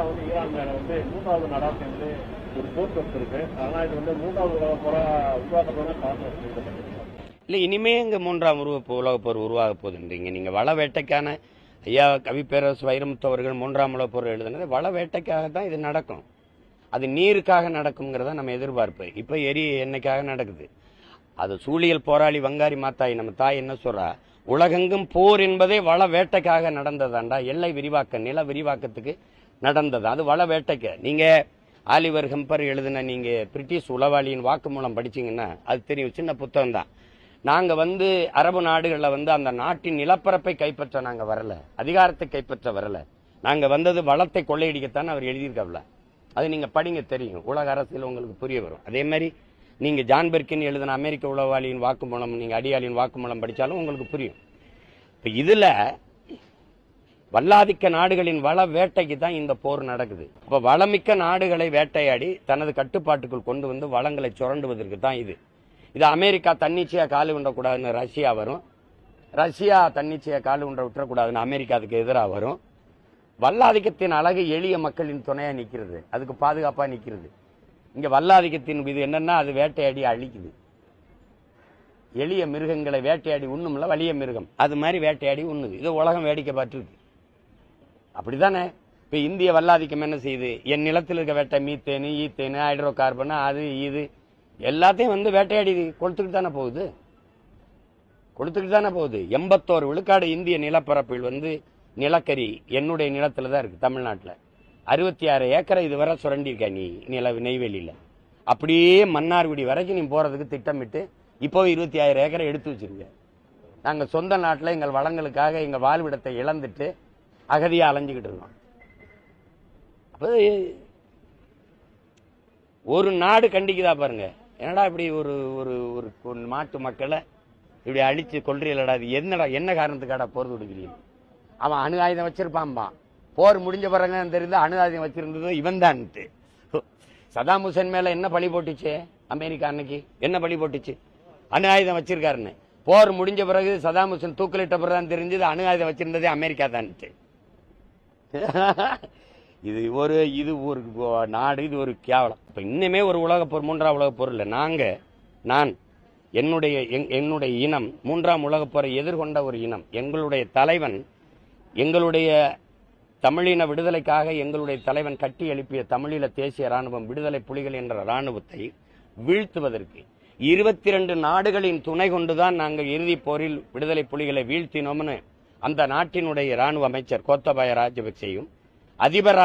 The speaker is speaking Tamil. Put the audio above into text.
அமெரிக்கா ஈரான் மேல மூன்றாவது நாடா சேர்ந்து ஒரு போர் தொடுத்திருக்கு. ஆனா இது மூன்றாவது உலக போரா உருவாக்கப்படுற காரணம் இல்லை. இனிமே இங்க மூன்றாம் உலக போர் உருவாக போகுதுன்றீங்க. நீங்க வள வேட்டைக்கான ஐயா கவிப்பேரரசு வைரமுத்து அவர்கள் மூன்றாம் உலக போர் எழுதுனது வள வேட்டைக்காக தான் இது நடக்கும். அது நீருக்காக நடக்குங்கிறத நம்ம எதிர்பார்ப்பு. இப்ப எண்ணெய்க்காக நடக்குது. அது சூழியல் போராளி வங்காரி மாத்தாய் நம்ம தாய் என்ன சொல்றா, உலகெங்கும் போர் என்பதே வள வேட்டைக்காக நடந்ததாண்டா. எல்லை விரிவாக்க நில விரிவாக்கத்துக்கு நடந்தது. அது வள வேட்டைக்கு. நீங்க ஆலிவர் ஹெம்பர் எழுதின நீங்க பிரிட்டிஷ் உளவாளியின் வாக்குமூலம் படிச்சீங்கன்னா அது தெரியும். சின்ன புத்தகம் தான். நாங்க அரபு நாடுகளில் அந்த நாட்டின் நிலப்பரப்பை கைப்பற்ற நாங்க வரல, அதிகாரத்தை கைப்பற்ற வரல. நாங்க வந்தது வளத்தை கொள்ளையடிக்கத்தான் அவர் எழுதியிருக்கல. அது நீங்க படிங்க, தெரியும். உலக அரசியல் உங்களுக்கு புரிய வரும். அதே மாதிரி நீங்க ஜான் பெர்கின் எழுதின அமெரிக்க உளவாளியின் வாக்குமூலம், நீங்க அடியாளின் வாக்குமூலம் படிச்சாலும் உங்களுக்கு புரியும். இப்ப இதுல வல்லாதிக்க நாடுகளின் வள வேட்டைக்கு தான் இந்த போர் நடக்குது. இப்ப வளமிக்க நாடுகளை வேட்டையாடி தனது கட்டுப்பாட்டுக்குள் கொண்டு வளங்களை சுரண்டுவதற்கு தான் இது. இது அமெரிக்கா தன்னிச்சையா காலு உண்டக்கூடாதுன்னு ரஷ்யா வரும். ரஷ்யா தன்னிச்சையா காலு உண்ட விட்டுறக்கூடாதுன்னு அமெரிக்கா அதுக்கு எதிராக வரும். வல்லாதிக்கத்தின் அழகு எளிய மக்களின் துணையா நிக்கிறது, அதுக்கு பாதுகாப்பா நிக்கிறது. இங்க வல்லாதிக்கத்தின் இது என்னன்னா, அது வேட்டையாடி அழிக்குது. எளிய மிருகங்களை வேட்டையாடி உண்ணும்ல, வலிய மிருகம் அது மாதிரி வேட்டையாடி உண்ணுது. இது உலகம் வேடிக்கை பார்த்துருக்கு. அப்படித்தானே? இப்ப இந்திய வல்லாதிக்கம் என்ன செய்யுது? என் நிலத்தில் இருக்க வேட்டை மீத்தேனு, ஈத்தேனு, ஹைட்ரோ கார்பன், அது இது எல்லாத்தையும் வேட்டையாடி கொடுத்துக்கிட்டு தானே போகுது. 81 விழுக்காடு இந்திய நிலப்பரப்பில் நிலக்கரி என்னுடைய நிலத்துல தான் இருக்கு. தமிழ்நாட்டில் 66 ஏக்கரை இதுவரை சுரண்டிருக்க நீ நெய்வேலியில. அப்படியே மன்னார்குடி வரைக்கும் நீ போறதுக்கு திட்டமிட்டு இப்போ 26 ஏக்கரை எடுத்து வச்சிருக்க. நாங்க சொந்த நாட்டில் எங்கள் வளங்களுக்காக எங்க வாழ்விடத்தை இழந்துட்டு அகதியா அலைஞ்சுக்கிட்டு இருக்கோம். அப்ப ஒரு நாடு கண்டிக்குதா பாருங்க. என்னடா இப்படி ஒரு ஒரு நாட்டு மக்களை இப்படி அழிச்சு கொள்றீங்களடா, அது என்ன காரணத்துக்காடா போர் தொடுக்கிறீங்க? அவன் அணு ஆயுதம் வச்சிருப்பான்பா. போர் முடிஞ்ச பிறகு தெரிந்து அணு ஆயுதம் வச்சிருந்தது இவன் தான். சதாம் ஹுசேன் மேல என்ன பழி போட்டுச்சு அமெரிக்கா? அன்னைக்கு என்ன பழி போட்டுச்சு? அணு ஆயுதம் வச்சிருக்காருன்னு. போர் முடிஞ்ச பிறகு சதாம் ஹுசேன் தூக்கிலிட்ட பிறகுதான் தெரிஞ்சது அணு ஆயுதம் வச்சிருந்ததே அமெரிக்கா தான். இது ஒரு நாடு, இது ஒரு கேவலம். இப்ப இன்னுமே ஒரு உலகப் போர், மூன்றாம் உலகப் போர் இல்லை. நான் என்னுடைய இனம் மூன்றாம் உலகப் போரை எதிர்கொண்ட ஒரு இனம். எங்களுடைய தலைவன், எங்களுடைய தமிழின விடுதலைக்காக எங்களுடைய தலைவன் கட்டி எழுப்பிய தமிழீழ தேசிய ராணுவம், விடுதலை புலிகள் என்ற ராணுவத்தை வீழ்த்துவதற்கு 22 நாடுகளின் துணை கொண்டுதான் நாங்கள் இறுதிப் போரில் விடுதலை புலிகளை வீழ்த்தினோம்னு அந்த நாட்டினுடைய ராணுவ அமைச்சர் கோத்தபாய ராஜபக்சேயும் அதிபர்